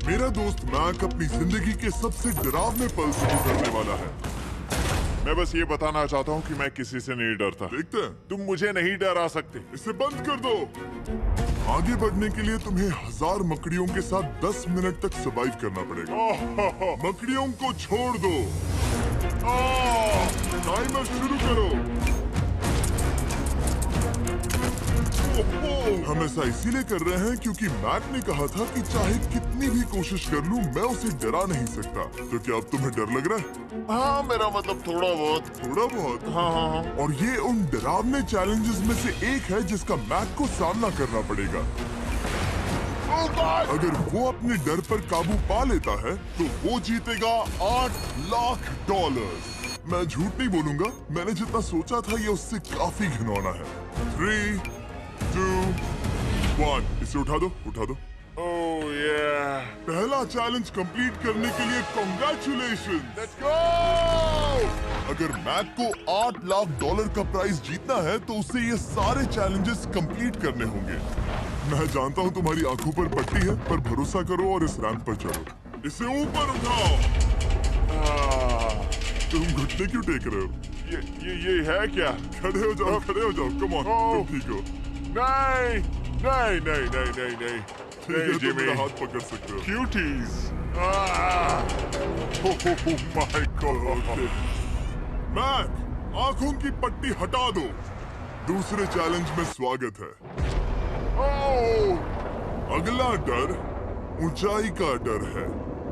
मेरा दोस्त मैक अपनी जिंदगी के सबसे डरावने पल से गुजरने वाला है। मैं बस ये बताना चाहता हूँ कि मैं किसी से नहीं डरता। देखते हैं, तुम मुझे नहीं डरा सकते। इसे बंद कर दो। आगे बढ़ने के लिए तुम्हें 1000 मकड़ियों के साथ 10 मिनट तक सर्वाइव करना पड़ेगा। मकड़ियों को छोड़ दो। टाइमर शुरू करो। हम ऐसा इसीलिए कर रहे हैं क्योंकि मैक ने कहा था कि चाहे कितनी भी कोशिश कर लूं, मैं उसे डरा नहीं सकता। तो क्या अब तुम्हें डर लग रहा है? हाँ, मेरा मतलब थोड़ा बहुत। थोड़ा बहुत? हाँ। और ये उन डरावने चैलेंजेस में से एक है जिसका मैक को सामना करना पड़ेगा। अगर वो अपने डर पर काबू पा लेता है तो वो जीतेगा $8 लाख। मैं झूठ नहीं बोलूंगा, मैंने जितना सोचा था ये उससे काफी घिनौना है। 3, 2, 1, इसे उठा दो। ओह yeah. पहला चैलेंज कंप्लीट करने के लिए कांग्रेचुलेशन। Let's go! अगर मैक को $8 लाख का प्राइज जीतना है तो उसे ये सारे चैलेंजेस कंप्लीट करने होंगे। मैं जानता हूँ तुम्हारी आंखों पर पट्टी है, पर भरोसा करो और इस रैंप पर चढ़ो। इसे ऊपर उठाओ। तुम घुटने क्यों टेक रहे हो? ये है क्या? खड़े हो जाओ। कम ऑन, तुम ठीक हो। नहीं। ठीक है, तुम जिमी। मेरा हाथ पकड़ सकते हो। Cuties. Oh my God. Mac, आंखों की पट्टी हटा दो। दूसरे चैलेंज में स्वागत है। अगला डर ऊंचाई का डर है।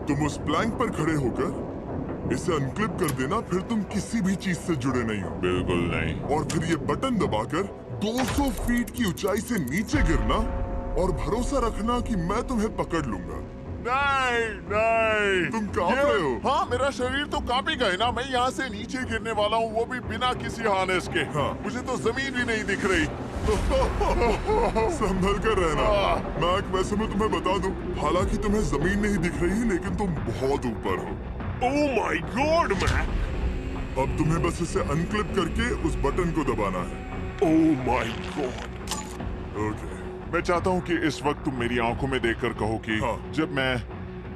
तुम उस प्लैंक पर खड़े होकर इसे अनक्लिप कर देना, फिर तुम किसी भी चीज से जुड़े नहीं हो। बिल्कुल नहीं। और फिर ये बटन दबाकर 200 फीट की ऊंचाई से नीचे गिरना और भरोसा रखना कि मैं तुम्हें पकड़ लूंगा। नहीं। तुम कांप रहे हो। हाँ, मेरा शरीर तो कांप ही गए ना। मैं यहाँ से नीचे गिरने वाला हूँ, वो भी बिना किसी हार्नेस के। हाँ। मुझे तो जमीन भी नहीं दिख रही। संभल कर रहना। मैक, वैसे मैं तुम्हें बता दूं, हालांकि तुम्हें जमीन नहीं दिख रही, लेकिन तुम बहुत ऊपर हो। Oh my God, Mac. अब तुम्हें बस इसे अनक्लिप करके उस बटन को दबाना है। Oh my God। ओके। मैं चाहता हूँ कि इस वक्त तुम मेरी आंखों में देखकर कहो कि हाँ। जब मैं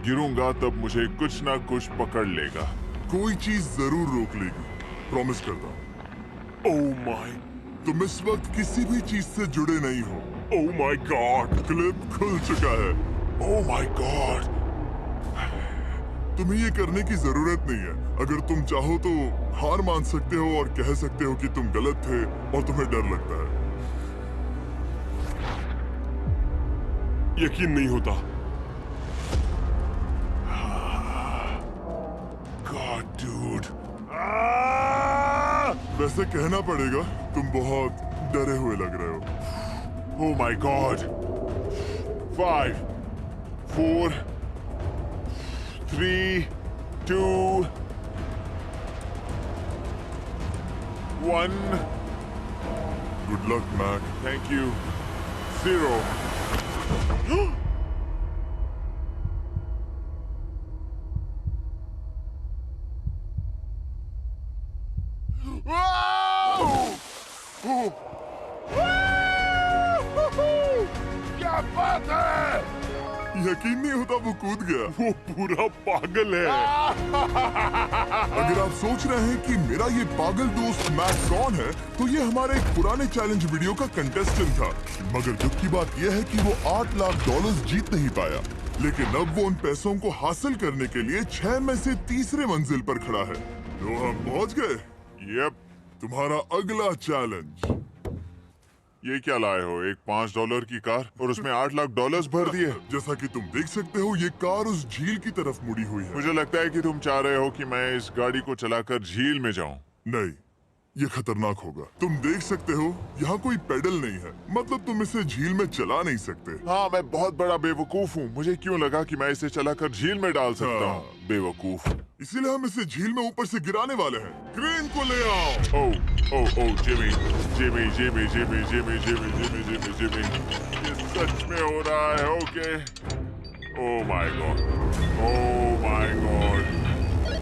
गिरूंगा तब मुझे कुछ ना कुछ पकड़ लेगा। कोई चीज जरूर रोक लेगी, प्रॉमिस करता हूँ। Oh my। तुम इस वक्त किसी भी चीज से जुड़े नहीं हो। Oh my God। क्लिप खुल चुका है। Oh my God। तुम्हें ये करने की जरूरत नहीं है। अगर तुम चाहो तो हार मान सकते हो और कह सकते हो कि तुम गलत थे और तुम्हें डर लगता है। यकीन नहीं होता। God, dude। वैसे कहना पड़ेगा, तुम बहुत डरे हुए लग रहे हो। Oh my God। 5, 4, 3, 2, 1। Good luck Mac. Thank you। 0। क्या बात है! यकीन नहीं होता वो कूद गया। वो पूरा पागल है। अगर आप सोच रहे हैं कि मेरा ये पागल दोस्त मैक कौन है, तो ये हमारे एक पुराने चैलेंज वीडियो का कंटेस्टेंट था। मगर दुख की बात यह है कि वो $8 लाख जीत नहीं पाया। लेकिन अब वो उन पैसों को हासिल करने के लिए 6 में से तीसरे मंजिल पर खड़ा है। तो हम पहुंच गए। यप। तुम्हारा अगला चैलेंज। ये क्या लाए हो? एक $5 की कार और उसमें $8 लाख भर दिए। जैसा कि तुम देख सकते हो, ये कार उस झील की तरफ मुड़ी हुई है। मुझे लगता है कि तुम चाह रहे हो कि मैं इस गाड़ी को चलाकर झील में जाऊं। नहीं, ये खतरनाक होगा। तुम देख सकते हो, यहाँ कोई पेडल नहीं है, मतलब तुम इसे झील में चला नहीं सकते। हाँ, मैं बहुत बड़ा बेवकूफ हूँ। मुझे क्यों लगा कि मैं इसे चलाकर झील में डाल सकता हाँ। हूँ? बेवकूफ। इसीलिए हम इसे झील में ऊपर से गिराने वाले हैं। क्रेन को ले आओ। ओ जिमी। ये सच में हो रहा है। ओके। Oh my God.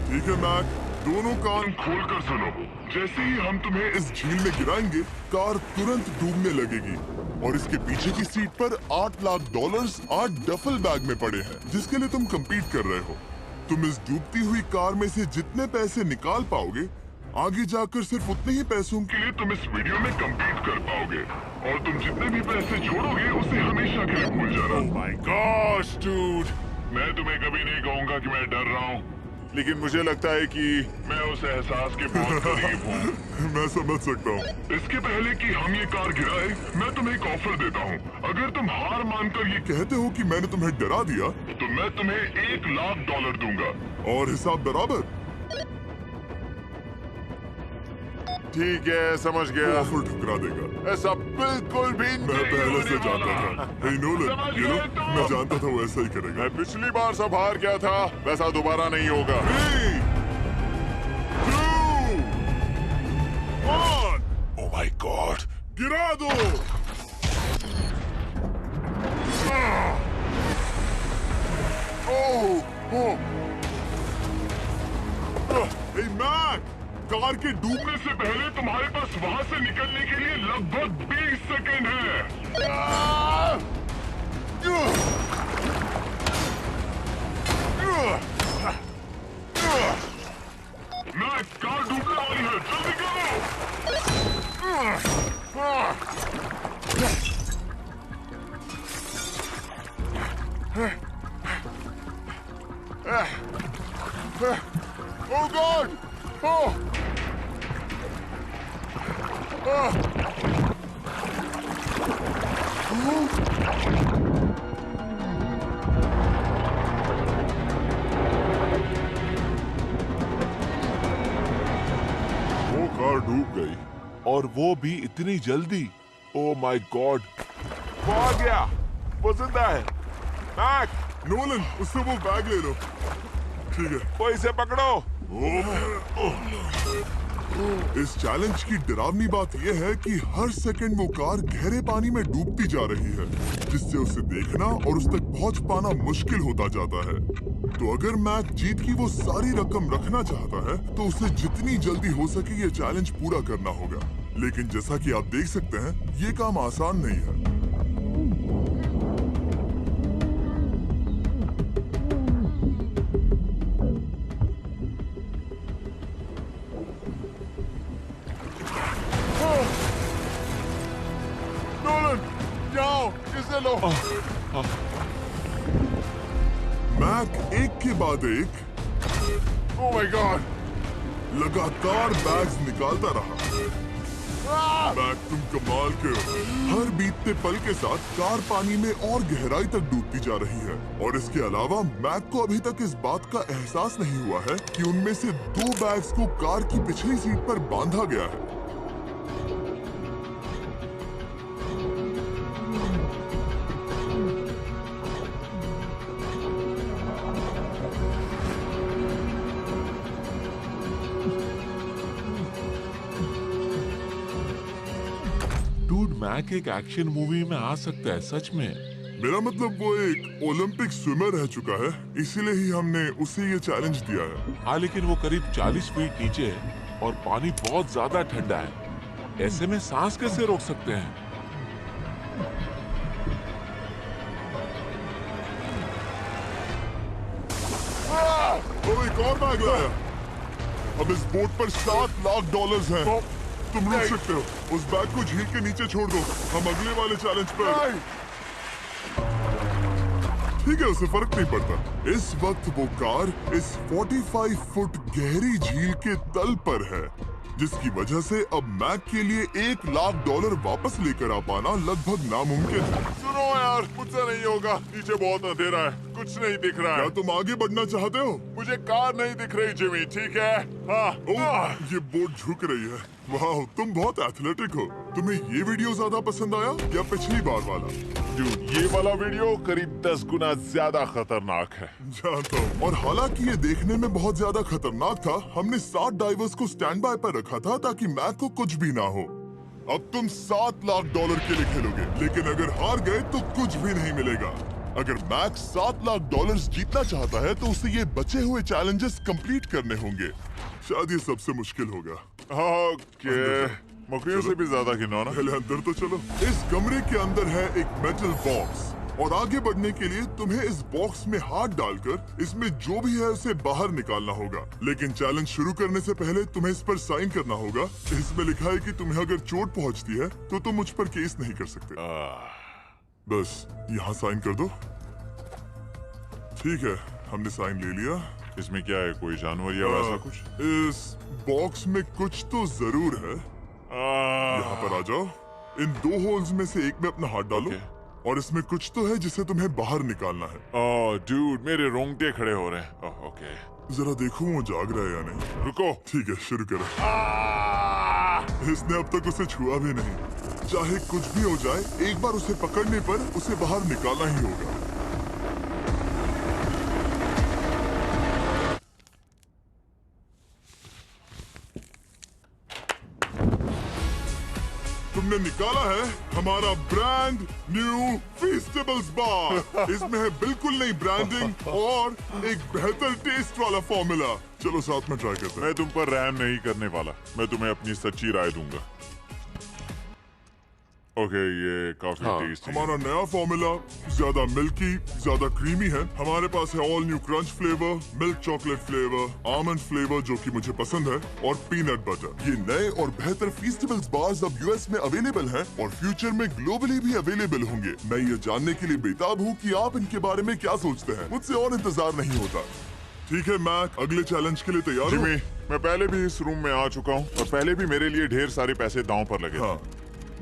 ठीक है मैक, दोनों कान खोलकर सुनो। जैसे ही हम तुम्हें इस झील में गिराएंगे, कार तुरंत डूबने लगेगी और इसके पीछे की सीट पर $8 लाख 8 डफल बैग में पड़े हैं, जिसके लिए तुम compete कर रहे हो। तुम इस डूबती हुई कार में से जितने पैसे निकाल पाओगे, आगे जाकर सिर्फ उतने ही पैसों के लिए तुम इस वीडियो में compete कर पाओगे, और तुम जितने भी पैसे छोड़ोगे उसे हमेशा के लिए भूल जाना। Oh my gosh, dude! मैं तुम्हें कभी नहीं कहूंगा कि मैं डर रहा हूँ, लेकिन मुझे लगता है कि मैं उस एहसास के बहुत करीब हूँ। मैं समझ सकता हूँ। इसके पहले कि हम ये कार गिराए, मैं तुम्हें एक ऑफर देता हूँ। अगर तुम हार मानकर ये कहते हो कि मैंने तुम्हें डरा दिया, तो मैं तुम्हें $1 लाख दूंगा, और हिसाब बराबर। ठीक है, समझ गया। ऑफर ठुकरा देगा। ऐसा बिल्कुल भी मैं पहले से जानता था। हे नोलन, मैं जानता था वो ऐसा ही करेगा। मैं पिछली बार सब हार गया था, वैसा दोबारा नहीं होगा। 3, 2, 1, Oh my God! गिरा दो। हे मैक, कार के डूबने से पहले तुम्हारे पास वहां से निकलने के लिए लगभग 20 सेकेंड है। मैक, कार डूबने वाली है, जल्दी करो। Oh God! Oh! वो कार डूब गई, और वो भी इतनी जल्दी। Oh my God! वो आ गया, वो जिंदा है। मैक, नोलन, उससे वो बैग ले लो। ठीक है, वो इसे पकड़ो। इस चैलेंज की डरावनी बात यह है कि हर सेकंड वो कार गहरे पानी में डूबती जा रही है, जिससे उसे देखना और उस तक पहुंच पाना मुश्किल होता जाता है। तो अगर मैक जीत की वो सारी रकम रखना चाहता है, तो उसे जितनी जल्दी हो सके ये चैलेंज पूरा करना होगा। लेकिन जैसा कि आप देख सकते हैं, ये काम आसान नहीं है। जाओ, इसे लो। मैक एक के बाद एक Oh my God! लगातार बैग्स निकालता रहा। मैक, तुम कमाल के हो। हर बीतते पल के साथ कार पानी में और गहराई तक डूबती जा रही है, और इसके अलावा मैक को अभी तक इस बात का एहसास नहीं हुआ है कि उनमें से 2 बैग्स को कार की पिछली सीट पर बांधा गया है। डूड, मैक एक एक्शन मूवी में आ सकता है सच में। मेरा मतलब वो एक ओलंपिक स्विमर रह चुका है, इसीलिए ही हमने उसे ये चैलेंज दिया है। हाँ, लेकिन वो करीब 40 फीट नीचे है और पानी बहुत ज्यादा ठंडा है। ऐसे में सांस कैसे रोक सकते हैं? वो एक और बैग लाया। अब इस बोट पर $7 लाख हैं। तुम रुक सकते हो। उस बैग को झील के नीचे छोड़ दो। हम अगले वाले चैलेंज पर। ठीक है, उसे फर्क नहीं पड़ता। इस वक्त वो कार इस 45 फुट गहरी झील के तल पर है, जिसकी वजह से अब मैक के लिए $1 लाख वापस लेकर आ पाना लगभग नामुमकिन है। सुनो यार, मुझसे नहीं होगा। नीचे बहुत अंधेरा है, कुछ नहीं दिख रहा क्या है। तुम आगे बढ़ना चाहते हो? मुझे कार नहीं दिख रही जिमी, ठीक है? हाँ। ओह, ये बोट झुक रही है। वाह, तुम बहुत एथलेटिक हो। तुम्हें ये वीडियो ज्यादा पसंद आया या पिछली बार वाला? Dude, ये वाला वीडियो करीब 10 गुना ज्यादा खतरनाक है। जानता हूँ। और हालांकि ये देखने में बहुत ज्यादा खतरनाक था, हमने 7 डाइवर्स को स्टैंड बाय पर रखा था ताकि मैक को कुछ भी ना हो। अब तुम $7 लाख के लिए खेलोगे, लेकिन अगर हार गए तो कुछ भी नहीं मिलेगा। अगर मैक $7 लाख जीतना चाहता है तो उसे ये बचे हुए चैलेंजेस कंप्लीट करने होंगे। शायद ये सबसे मुश्किल होगा। ओके, मकड़ियों से भी ज्यादा घिनौना। पहले अंदर तो चलो। इस कमरे के अंदर है एक मेटल बॉक्स और आगे बढ़ने के लिए तुम्हें इस बॉक्स में हाथ डालकर इसमें जो भी है उसे बाहर निकालना होगा। लेकिन चैलेंज शुरू करने से पहले तुम्हें इस पर साइन करना होगा। इसमें लिखा है कि तुम्हें अगर चोट पहुंचती है तो तुम मुझ पर केस नहीं कर सकते। बस यहाँ साइन कर दो। ठीक है, हमने साइन ले लिया। इसमें क्या है, कोई जानवर या वैसा कुछ? इस बॉक्स में कुछ तो जरूर है। यहाँ पर आ जाओ। इन 2 होल्स में से एक में अपना हाथ डालो और इसमें कुछ तो है जिसे तुम्हें बाहर निकालना है। ओह डूड, मेरे रोंगटे खड़े हो रहे हैं। ओके, जरा देखो वो जाग रहा है या नहीं। रुको। ठीक है, शुरू करो। इसने अब तक उसे छुआ भी नहीं। चाहे कुछ भी हो जाए, एक बार उसे पकड़ने पर उसे बाहर निकालना ही होगा। तुमने निकाला है हमारा ब्रांड न्यू फीस्टेबल्स बार। इसमें है बिल्कुल नई ब्रांडिंग और एक बेहतर टेस्ट वाला फॉर्मूला। चलो साथ में ट्राई करते हैं। मैं तुम पर रहम नहीं करने वाला। मैं तुम्हें अपनी सच्ची राय दूंगा। ओके, ये काफी टेस्टी। हमारा नया फॉर्मूला ज्यादा मिल्की, ज्यादा क्रीमी है। हमारे पास है all new crunch flavour, milk chocolate flavour, almond flavour जो कि मुझे पसंद है, और पीनट बटर। ये नए और बेहतर फीस्टेबल्स बार्स अब यूएस में अवेलेबल हैं और फ्यूचर में ग्लोबली भी अवेलेबल होंगे। मैं ये जानने के लिए बेताब हूँ कि आप इनके बारे में क्या सोचते हैं। मुझसे और इंतजार नहीं होता। ठीक है मैक, अगले चैलेंज के लिए तैयार हो? जिमी, मैं पहले भी इस रूम में आ चुका हूँ और पहले भी मेरे लिए ढेर सारे पैसे दांव पर लगे। हाँ।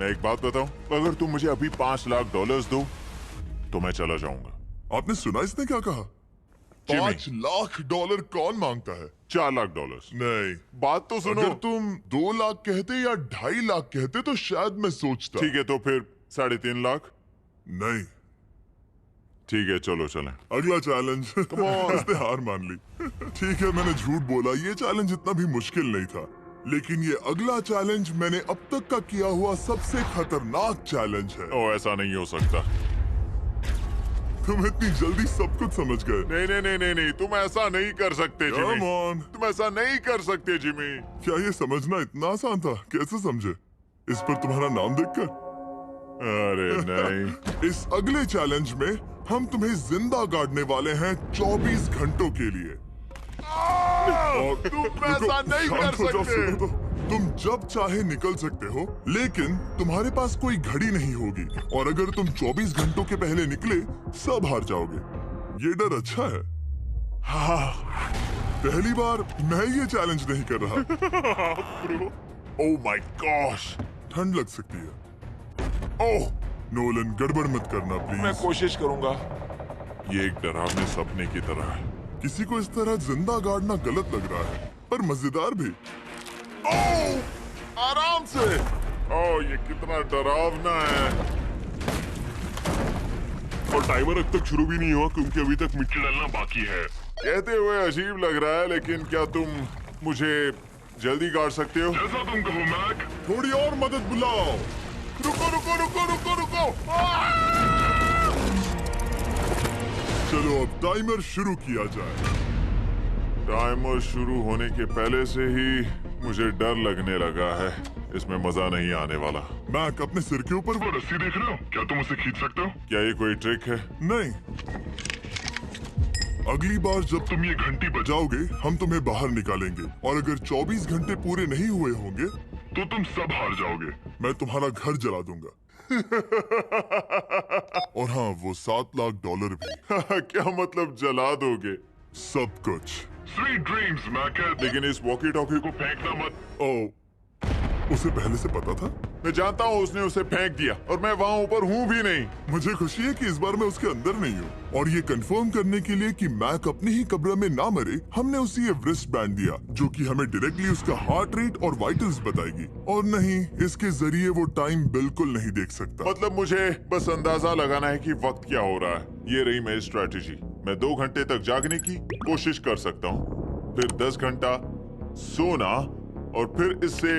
मैं एक बात बताऊं, अगर तुम मुझे अभी $5 लाख दो तो मैं चला जाऊंगा। आपने सुना इसने क्या कहा? जिमी। $5 लाख कौन मांगता है? $4 लाख। नहीं, बात तो सुनो। अगर तुम 2 लाख कहते या 2.5 लाख कहते तो शायद मैं सोचता। ठीक है, तो फिर 3.5 लाख। नहीं। ठीक है, चलो चलें। अगला चैलेंज। इसने हार मान ली। ठीक है, मैंने झूठ बोला। ये चैलेंज इतना भी मुश्किल नहीं था, लेकिन ये अगला चैलेंज मैंने अब तक का किया हुआ सबसे खतरनाक चैलेंज है। ओ, ऐसा नहीं हो सकता। तुम इतनी जल्दी सब कुछ समझ गए। नहीं नहीं नहीं नहीं नहीं, तुम ऐसा नहीं कर सकते Come जिमी। on। तुम ऐसा नहीं कर सकते जिमी। क्या ये समझना इतना आसान था? कैसे समझे? इस पर तुम्हारा नाम देखकर? अरे नहीं। इस अगले चैलेंज में हम तुम्हें जिंदा गाड़ने वाले हैं 24 घंटों के लिए। और तुम ऐसा नहीं कर शांत हो जाओ, सकते। सुनो तो। तुम जब चाहे निकल सकते हो, लेकिन तुम्हारे पास कोई घड़ी नहीं होगी और अगर तुम 24 घंटों के पहले निकले, सब हार जाओगे। ये डर अच्छा है। हाँ, पहली बार मैं ये चैलेंज नहीं कर रहा। ओह माय गॉश, ठंड लग सकती है। ओह, नोलन, गड़बड़ मत करना मैं प्लीज। कोशिश करूंगा। ये एक डरावने सपने की तरह है। किसी को इस तरह जिंदा गाड़ना गलत लग रहा है, पर मजेदार भी। ओह, आराम से। ओह, ये कितना डरावना है। और टाइमर अब तक शुरू भी नहीं हुआ क्योंकि अभी तक मिट्टी डालना बाकी है। कहते हुए अजीब लग रहा है, लेकिन क्या तुम मुझे जल्दी गाड़ सकते हो? जैसा तुम कहो मैक। थोड़ी और मदद बुलाओ। रुको रुको रुको रुको रुको। चलो अब टाइमर शुरू किया जाए। टाइमर शुरू होने के पहले से ही मुझे डर लगने लगा है। इसमें मजा नहीं आने वाला। मैक, अपने सिर के ऊपर वो रस्सी देख रहे हो? क्या तुम उसे खींच सकते हो? क्या ये कोई ट्रिक है? नहीं। अगली बार जब तुम ये घंटी बजाओगे, हम तुम्हें बाहर निकालेंगे और अगर 24 घंटे पूरे नहीं हुए होंगे तो तुम सब हार जाओगे। मैं तुम्हारा घर जला दूंगा। और हाँ, वो $7 लाख भी। क्या मतलब जला दोगे? सब कुछ। Sweet dreams, Mac. लेकिन इस वॉकी टॉकी को फेंकना मत। ओह, उसे पहले से पता था? मैं जानता हूँ उसने उसे फेंक दिया और मैं वहाँ ऊपर हूँ भी नहीं। मुझे खुशी है कि इस बार मैं उसके अंदर नहीं हूँ। और ये कंफर्म करने के लिए कि मैक अपनी ही कब्र में ना मरे, हमने उसे ये रिस्ट बैंड दिया जो कि हमें डायरेक्टली उसका हार्ट रेट और वाइटल्स बताएगी। और नहीं, इसके जरिए वो टाइम बिल्कुल नहीं देख सकता। मतलब मुझे बस अंदाजा लगाना है कि वक्त क्या हो रहा है। ये रही मेरी स्ट्रेटेजी। मैं 2 घंटे तक जागने की कोशिश कर सकता हूँ, फिर 10 घंटा सोना और फिर इससे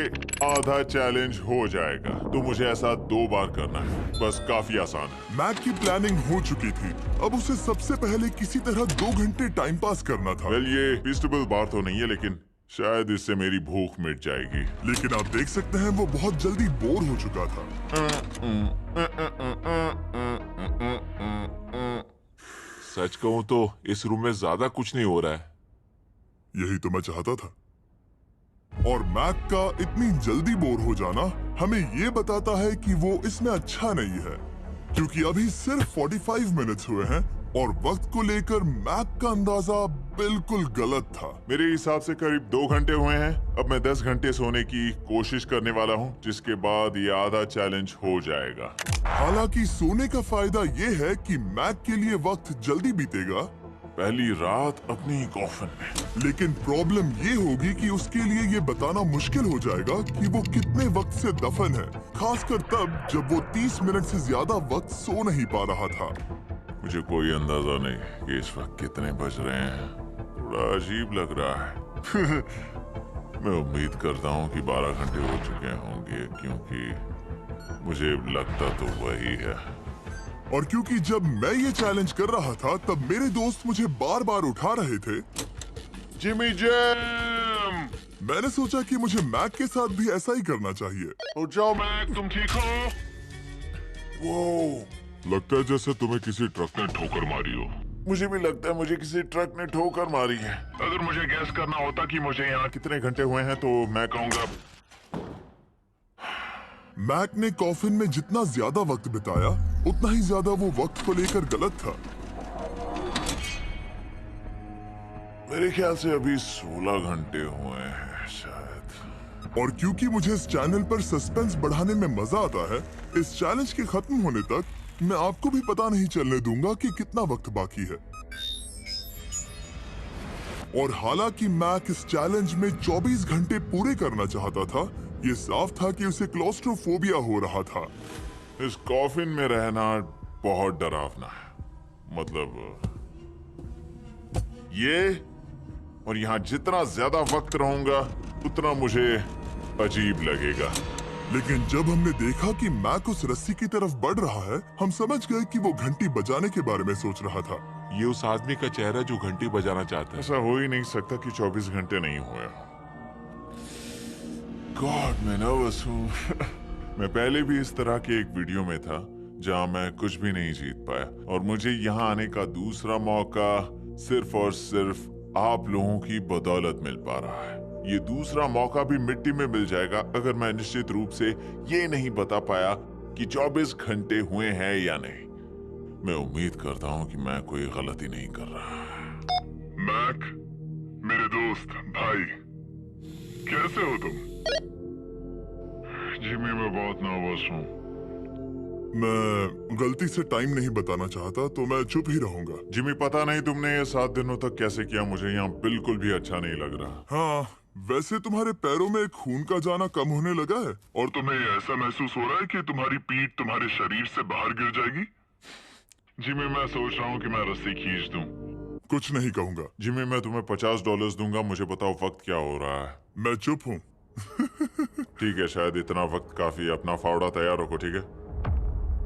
आधा चैलेंज हो जाएगा। तो मुझे ऐसा 2 बार करना है। बस काफी आसान है। मैक की प्लानिंग हो चुकी थी। अब उसे सबसे पहले किसी तरह 2 घंटे टाइम पास करना था। वेल, ये फीस्टेबल बार तो नहीं है, लेकिन शायद इससे मेरी भूख मिट जाएगी। लेकिन आप देख सकते हैं वो बहुत जल्दी बोर हो चुका था। सच कहूं तो इस रूम में ज्यादा कुछ नहीं हो रहा है। यही तो मैं चाहता था। और मैक का इतनी जल्दी बोर हो जाना हमें ये बताता है कि वो इसमें अच्छा नहीं है, क्योंकि अभी सिर्फ 45 मिनट्स हुए हैं और वक्त को लेकर मैक का अंदाजा बिल्कुल गलत था। मेरे हिसाब से करीब 2 घंटे हुए हैं। अब मैं 10 घंटे सोने की कोशिश करने वाला हूँ, जिसके बाद ये आधा चैलेंज हो जाएगा। हालांकि सोने का फायदा ये है कि मैक के लिए वक्त जल्दी बीतेगा, पहली रात अपनी कॉफिन में। लेकिन प्रॉब्लम ये होगी कि उसके लिए ये बताना मुश्किल हो जाएगा कि वो कितने वक्त से दफन है, खासकर तब जब वो 30 मिनट से ज्यादा वक्त सो नहीं पा रहा था। मुझे कोई अंदाजा नहीं कि इस वक्त कितने बज रहे हैं। थोड़ा अजीब लग रहा है। मैं उम्मीद करता हूँ कि 12 घंटे हो चुके होंगे, क्योंकि मुझे लगता तो वही है। और क्योंकि जब मैं ये चैलेंज कर रहा था तब मेरे दोस्त मुझे बार बार उठा रहे थे, जिमी जैम! मैंने सोचा कि मुझे मैक के साथ भी ऐसा ही करना चाहिए। उठ जाओ मैक, तुम ठीक हो? वो लगता है जैसे तुम्हें किसी ट्रक ने ठोकर मारी हो। मुझे भी लगता है मुझे किसी ट्रक ने ठोकर मारी है। अगर मुझे गैस करना होता कि मुझे यहाँ कितने घंटे हुए हैं तो मैं कहूँगा मैक ने कॉफिन में जितना ज्यादा वक्त बिताया उतना ही ज्यादा वो वक्त को लेकर गलत था। मेरे ख्याल से अभी 16 घंटे हुए हैं शायद। और क्योंकि मुझे इस चैनल पर सस्पेंस बढ़ाने में मजा आता है, इस चैलेंज के खत्म होने तक मैं आपको भी पता नहीं चलने दूंगा कि कितना वक्त बाकी है। और हालांकि मैक इस चैलेंज में 24 घंटे पूरे करना चाहता था, ये साफ था कि उसे क्लॉस्ट्रोफोबिया हो रहा था। इस कॉफिन में रहना बहुत डरावना है। मतलब ये, और यहाँ जितना ज्यादा वक्त रहूंगा उतना मुझे अजीब लगेगा। लेकिन जब हमने देखा कि मैक उस रस्सी की तरफ बढ़ रहा है, हम समझ गए कि वो घंटी बजाने के बारे में सोच रहा था। ये उस आदमी का चेहरा जो घंटी बजाना चाहता है। ऐसा हो ही नहीं सकता कि 24 घंटे नहीं हुए। गॉड, मैं नर्वस हूँ। मैं पहले भी इस तरह के एक वीडियो में था जहाँ मैं कुछ भी नहीं जीत पाया, और मुझे यहाँ आने का दूसरा मौका सिर्फ और सिर्फ आप लोगों की बदौलत मिल पा रहा है। ये दूसरा मौका भी मिट्टी में मिल जाएगा अगर मैं निश्चित रूप से ये नहीं बता पाया कि 24 घंटे हुए हैं या नहीं। मैं उम्मीद करता हूँ कि मैं कोई गलती नहीं कर रहा। मैक, मेरे दोस्त भाई, कैसे हो तुम? जिमी, मैं बहुत नर्वस हूँ। मैं गलती से टाइम नहीं बताना चाहता तो मैं चुप ही रहूंगा। जिमी, पता नहीं तुमने ये 7 दिनों तक कैसे किया, मुझे यहाँ बिल्कुल भी अच्छा नहीं लग रहा। हाँ, वैसे तुम्हारे पैरों में खून का जाना कम होने लगा है और तुम्हें ऐसा महसूस हो रहा है कि तुम्हारी पीठ तुम्हारे शरीर से बाहर गिर जाएगी। जिमी, मैं सोच रहा हूँ कि मैं रस्सी खींच दूं। कुछ नहीं कहूंगा। जिमी, मैं तुम्हें $50 दूंगा, मुझे बताओ वक्त क्या हो रहा है। मैं चुप हूँ। ठीक है, शायद इतना वक्त काफी है। अपना फावड़ा तैयार रखो, ठीक है?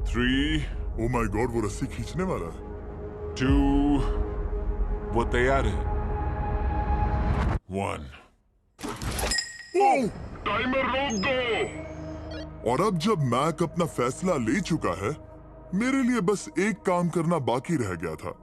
3, ओ माय गॉड, वो रस्सी खींचने वाला है। 2, वो तैयार है। 1। टाइमर रोक दो। और अब जब मैक अपना फैसला ले चुका है, मेरे लिए बस एक काम करना बाकी रह गया था।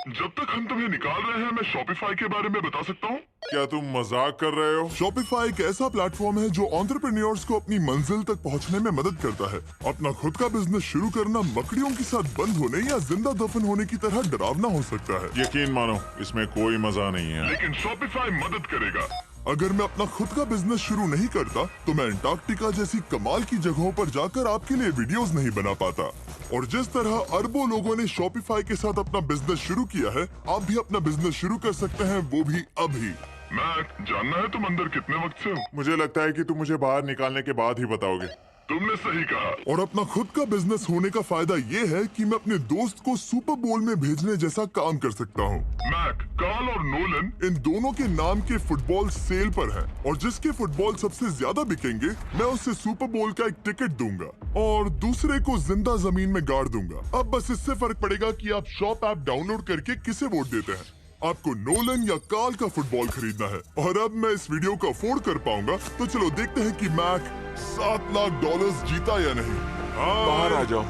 जब तक हम तुम्हें निकाल रहे हैं, मैं शॉपिफाई के बारे में बता सकता हूँ। क्या तुम मजाक कर रहे हो? शॉपिफाई एक ऐसा प्लेटफॉर्म है जो एंटरप्रेन्योर्स को अपनी मंजिल तक पहुंचने में मदद करता है। अपना खुद का बिजनेस शुरू करना मकड़ियों के साथ बंद होने या जिंदा दफन होने की तरह डरावना हो सकता है। यकीन मानो, इसमें कोई मजा नहीं है। लेकिन शॉपिफाई मदद करेगा। अगर मैं अपना खुद का बिजनेस शुरू नहीं करता तो मैं अंटार्कटिका जैसी कमाल की जगहों पर जाकर आपके लिए वीडियोस नहीं बना पाता। और जिस तरह अरबों लोगों ने शॉपिफाई के साथ अपना बिजनेस शुरू किया है, आप भी अपना बिजनेस शुरू कर सकते हैं, वो भी अभी। मैक, जानना है तुम अंदर कितने वक्त से हो? मुझे लगता है कि तुम मुझे बाहर निकालने के बाद ही बताओगे। तुमने सही कहा। और अपना खुद का बिजनेस होने का फायदा ये है कि मैं अपने दोस्त को सुपर बोल में भेजने जैसा काम कर सकता हूँ। मैक, कार्ल और नोलन इन दोनों के नाम के फुटबॉल सेल पर हैं, और जिसके फुटबॉल सबसे ज्यादा बिकेंगे मैं उसे सुपर बोल का एक टिकट दूंगा और दूसरे को जिंदा जमीन में गाड़ दूंगा। अब बस इससे फर्क पड़ेगा कि आप शॉप ऐप डाउनलोड करके किसे वोट देते हैं। आपको नोलन या कार्ल का फुटबॉल खरीदना है और अब मैं इस वीडियो को अफोर्ड कर पाऊंगा, तो चलो देखते हैं कि मैक $7 लाख जीता या नहीं। बाहर आ जाओ।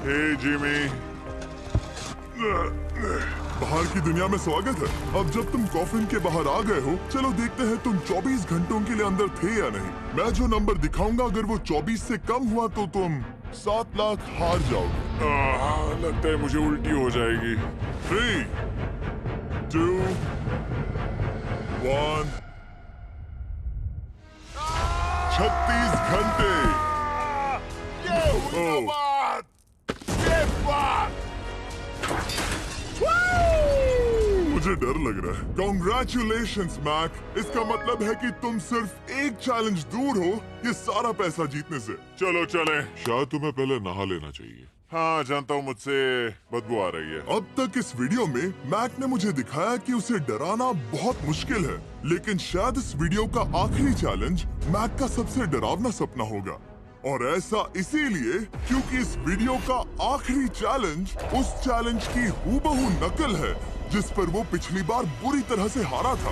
हे जिमी, बाहर की दुनिया में स्वागत है। अब जब तुम कॉफिन के बाहर आ गए हो, चलो देखते हैं तुम 24 घंटों के लिए अंदर थे या नहीं। मैं जो नंबर दिखाऊंगा, अगर वो 24 से कम हुआ तो तुम 7 लाख हार जाओगे। लगता है मुझे उल्टी हो जाएगी। 3, 2, 1। 36 घंटे। मुझे डर लग रहा है। Congratulations, Mac. इसका मतलब है कि तुम सिर्फ एक चैलेंज दूर हो ये सारा पैसा जीतने से। चलो चले। शायद तुम्हें पहले नहा लेना चाहिए। हाँ, जानता हूँ मुझसे बदबू आ रही है। अब तक इस वीडियो में मैक ने मुझे दिखाया कि उसे डराना बहुत मुश्किल है, लेकिन शायद इस वीडियो का आखिरी चैलेंज मैक का सबसे डरावना सपना होगा। और ऐसा इसीलिए क्योंकि इस वीडियो का आखिरी चैलेंज उस चैलेंज की हूबहू नकल है जिस पर वो पिछली बार बुरी तरह से हारा था।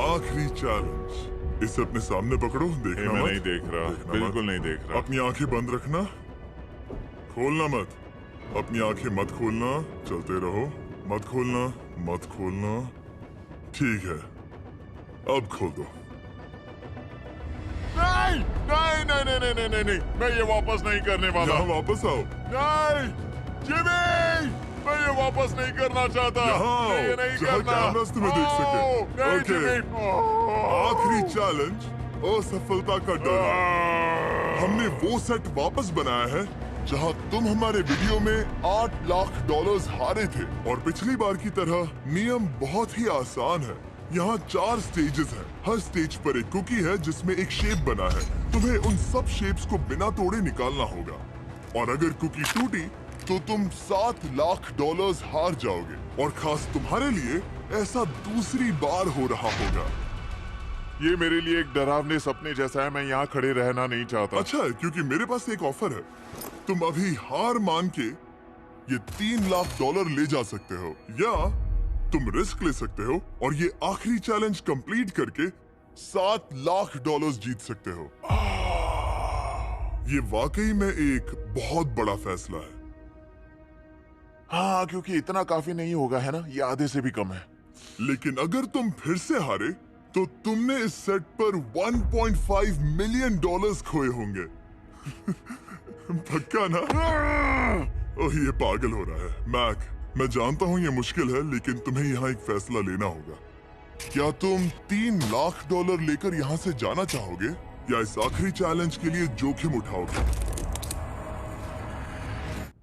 आखिरी चैलेंज। इसे अपने सामने पकड़ो, देखना मैं मत। नहीं देख रहा, देखना बिल्कुल मत। नहीं देख रहा। अपनी आंखें बंद रखना, खोलना मत। अपनी आंखें मत खोलना, चलते रहो। मत खोलना, मत खोलना। ठीक है, अब खोल दो। नहीं नहीं नहीं नहीं नहीं नहीं नहीं, मैं ये वापस नहीं करने वाला। यहाँ वापस आओ। नहीं जिमी, मैं ये वापस नहीं करना चाहता। यहाँ मैं ये नहीं जहाँ करना। कैमरास तुम्हें देख सके। नहीं ओके। जिमी। आखिरी चैलेंज, असफलता का डर। हमने वो सेट वापस बनाया है जहां तुम हमारे वीडियो में $8 लाख हारे थे, और पिछली बार की तरह नियम बहुत ही आसान है। यहाँ 4 स्टेजेस हैं। हर स्टेज पर एक कुकी है जिसमें एक शेप बना है। तुम्हें उन सब शेप्स को बिना तोड़े निकालना होगा, और अगर कुकी टूटी तो तुम $7 लाख हार जाओगे। और खास तुम्हारे लिए ऐसा दूसरी बार हो रहा होगा। ये मेरे लिए एक डरावने सपने जैसा है। मैं यहाँ खड़े रहना नहीं चाहता। अच्छा है, क्योंकि मेरे पास एक ऑफर है। तुम अभी हार मान के ये $3 लाख ले जा सकते हो, या तुम रिस्क ले सकते हो और ये आखिरी चैलेंज कंप्लीट करके $7 लाख जीत सकते हो। ये वाकई में एक बहुत बड़ा फैसला है। हाँ, क्योंकि इतना काफी नहीं होगा, है ना? ये आधे से भी कम है। लेकिन अगर तुम फिर से हारे तो तुमने इस सेट पर $1.5 मिलियन खोए होंगे। पक्का ना? ओह, ये पागल हो रहा है। मैक, मैं जानता हूँ ये मुश्किल है, लेकिन तुम्हें यहाँ एक फैसला लेना होगा। क्या तुम $3 लाख लेकर यहाँ से जाना चाहोगे, या इस आखिरी चैलेंज के लिए जोखिम उठाओगे?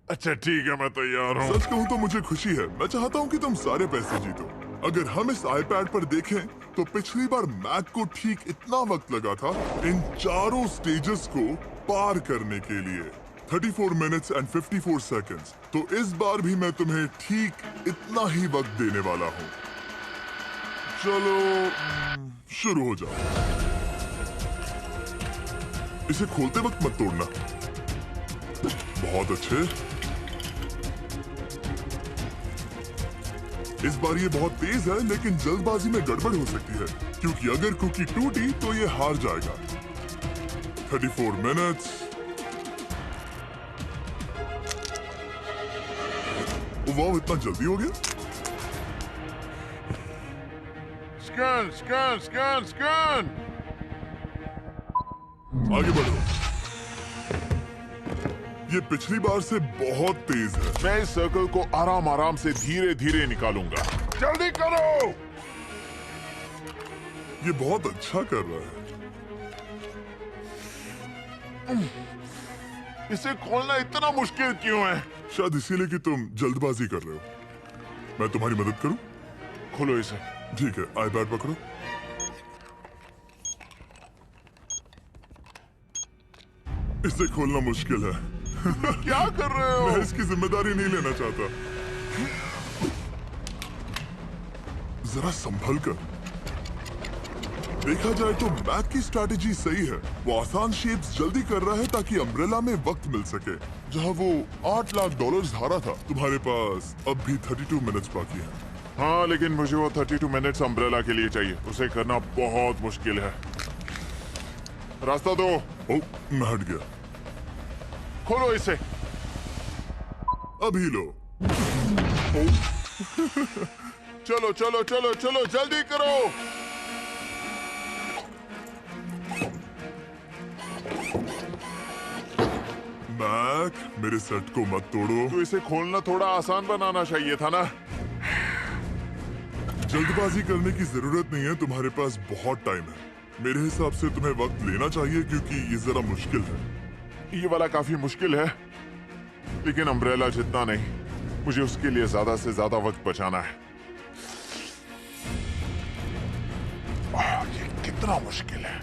अच्छा ठीक है, मैं तैयार हूँ। सच कहूँ तो मुझे खुशी है। मैं चाहता हूँ कि तुम सारे पैसे जीतो। अगर हम इस iPad पर देखें तो पिछली बार मैक को ठीक इतना वक्त लगा था इन चारों स्टेजेस को पार करने के लिए, 34 मिनट्स एंड 54 सेकंड्स। तो इस बार भी मैं तुम्हें ठीक इतना ही वक्त देने वाला हूँ। चलो शुरू हो जाओ। इसे खोलते वक्त मत तोड़ना। बहुत अच्छे। इस बार ये बहुत तेज है, लेकिन जल्दबाजी में गड़बड़ हो सकती है, क्योंकि अगर कुकी टूटी तो ये हार जाएगा। 34 मिनट्स। वाह, इतना जल्दी हो गया। Scan scan scan scan. आगे बढ़ो। ये पिछली बार से बहुत तेज है। मैं इस सर्कल को आराम आराम से धीरे धीरे निकालूंगा। जल्दी करो। ये बहुत अच्छा कर रहा है। इसे खोलना इतना मुश्किल क्यों है? शायद इसीलिए कि तुम जल्दबाजी कर रहे हो। मैं तुम्हारी मदद करूं? खोलो इसे। ठीक है, iPad पकड़ो। इसे खोलना मुश्किल है। क्या कर रहे हो? मैं इसकी जिम्मेदारी नहीं लेना चाहता। जरा संभल कर। देखा जाए तो मैक की स्ट्रैटेजी सही है। वो आसान शेप्स जल्दी कर रहा है ताकि अम्ब्रेला में वक्त मिल सके। जहां वो $8 लाख हारा था, तुम्हारे पास अब भी 32 मिनट्स बाकी हैं। हाँ, लेकिन मुझे वो 32 मिनट्स अम्ब्रेला के लिए चाहिए। उसे करना बहुत मुश्किल है। रास्ता दो। ओ, मैं हट गया। खोलो इसे। अभी लो। ओ, चलो चलो चलो चलो, जल्दी करो। मैक, मेरे सेट को मत तोड़ो। तो इसे खोलना थोड़ा आसान बनाना चाहिए था ना। जल्दबाजी करने की जरूरत नहीं है, तुम्हारे पास बहुत टाइम है। मेरे हिसाब से तुम्हें वक्त लेना चाहिए क्योंकि ये जरा मुश्किल है। ये वाला काफी मुश्किल है, लेकिन अम्ब्रेला जितना नहीं। मुझे उसके लिए ज्यादा से ज्यादा वक्त बचाना है। ये कितना मुश्किल है।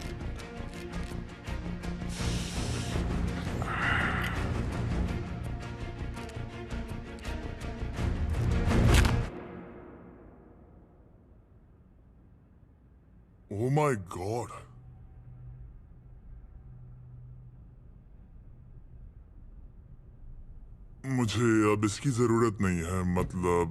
ओ माय गॉड, मुझे अब इसकी जरूरत नहीं है। मतलब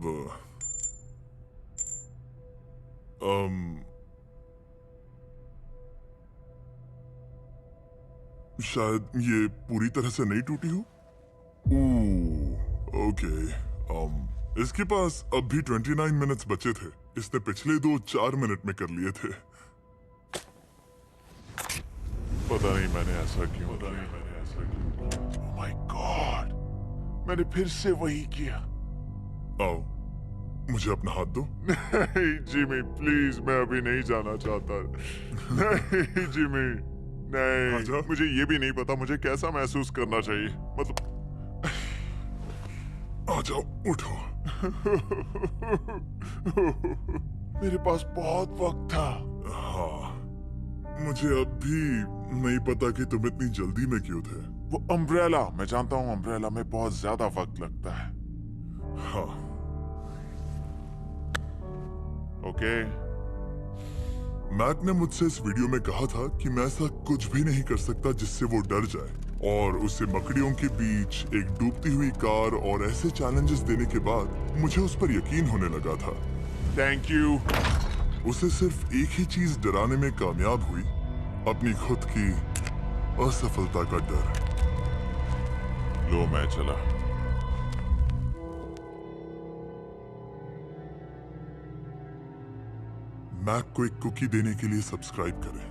शायद ये पूरी तरह से नहीं टूटी हो। ओके। इसके पास अब भी 29 मिनट्स बचे थे। इसने पिछले 4 मिनट में कर लिए थे। पता नहीं मैंने ऐसा क्यों। ओह माय गॉड, मैंने फिर से वही किया। आओ, मुझे अपना हाथ दो। नहीं जिमी, प्लीज, मैं अभी नहीं जाना चाहता। नहीं जिमी, नहीं। आजा। मुझे ये भी नहीं पता मुझे कैसा महसूस करना चाहिए। मतलब आ जाओ, उठो। मेरे पास बहुत वक्त था। हाँ, मुझे अब भी नहीं पता कि तुम इतनी जल्दी में क्यों थे। वो अम्ब्रेला, मैं जानता हूँ अम्ब्रेला में बहुत ज्यादा वक्त लगता है। हाँ, ओके। मैक ने मुझसे इस वीडियो में कहा था कि मैं ऐसा कुछ भी नहीं कर सकता जिससे वो डर जाए, और उसे मकड़ियों के बीच एक डूबती हुई कार और ऐसे चैलेंजेस देने के बाद मुझे उस पर यकीन होने लगा था। Thank you. उसे सिर्फ एक ही चीज डराने में कामयाब हुई, अपनी खुद की असफलता का डर। लो, मैं चला। मैक को एक कुकी देने के लिए सब्सक्राइब करें।